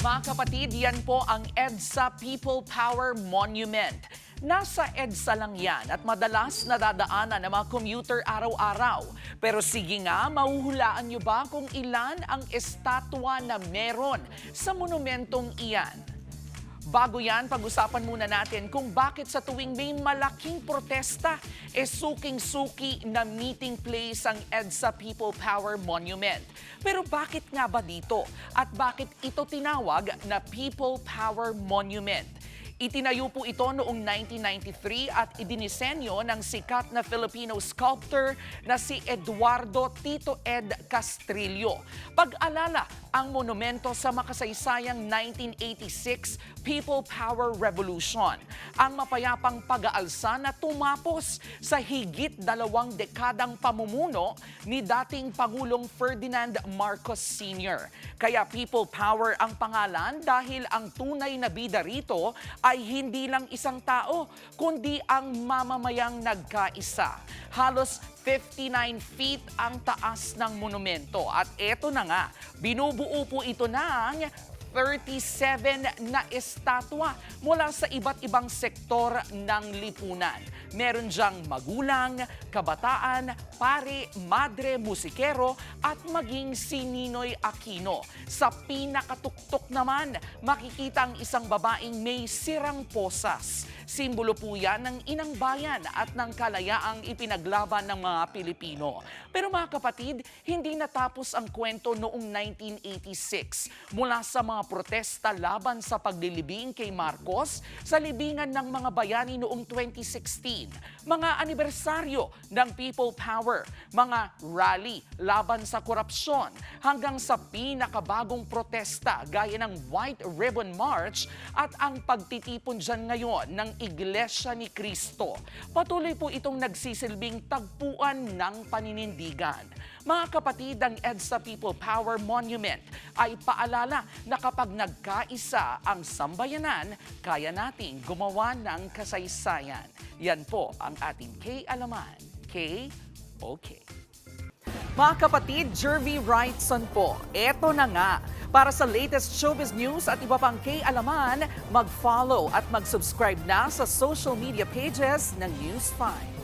Mga kapatid, yan po ang EDSA People Power Monument. Nasa EDSA lang yan at madalas nadadaanan ng mga commuter araw-araw. Pero sige nga, mahuhulaan nyo ba kung ilan ang estatwa na meron sa monumentong iyan? Bago yan, pag-usapan muna natin kung bakit sa tuwing may malaking protesta, suking-suki na meeting place ang EDSA People Power Monument. Pero bakit nga ba dito? At bakit ito tinawag na People Power Monument? Itinayo po ito noong 1993 at idinisenyo ng sikat na Filipino sculptor na si Eduardo Tito Ed Castrillo. Pag-alala ang monumento sa makasaysayang 1986 People Power Revolution, ang mapayapang pag-aalsa na tumapos sa higit 2 dekadang pamumuno ni dating Pangulong Ferdinand Marcos Sr. Kaya People Power ang pangalan dahil ang tunay na bida rito ay hindi lang isang tao, kundi ang mamamayang nagkaisa. Halos 59 feet ang taas ng monumento at eto na nga, binubuo po ito ng 37 na estatwa mula sa iba't ibang sektor ng lipunan. Meron diyang magulang, kabataan, pare, madre, musikero at maging si Ninoy Aquino. Sa pinakatuktok naman, makikita ang isang babaeng may sirang posas. Simbolo po yan ng inang bayan at ng kalayaang ipinaglaban ng mga Pilipino. Pero mga kapatid, hindi natapos ang kwento noong 1986. Mula sa mga protesta laban sa paglilibing kay Marcos, sa libingan ng mga bayani noong 2016, mga anibersaryo ng People Power, mga rally laban sa korupsyon, hanggang sa pinakabagong protesta gaya ng White Ribbon March at ang pagtitipon dyan ngayon ng Iglesia ni Cristo. Patuloy po itong nagsisilbing tagpuan ng paninindigan. Mga kapatid, ang EDSA People Power Monument ay paalala na kapag nagkaisa ang sambayanan, kaya nating gumawa ng kasaysayan. Yan po ang ating K-Alaman. K-OK. Mga kapatid, Jervy Wrightson po. Eto na nga. Para sa latest showbiz news at iba pang K-Alaman, mag-follow at mag-subscribe na sa social media pages ng News 5.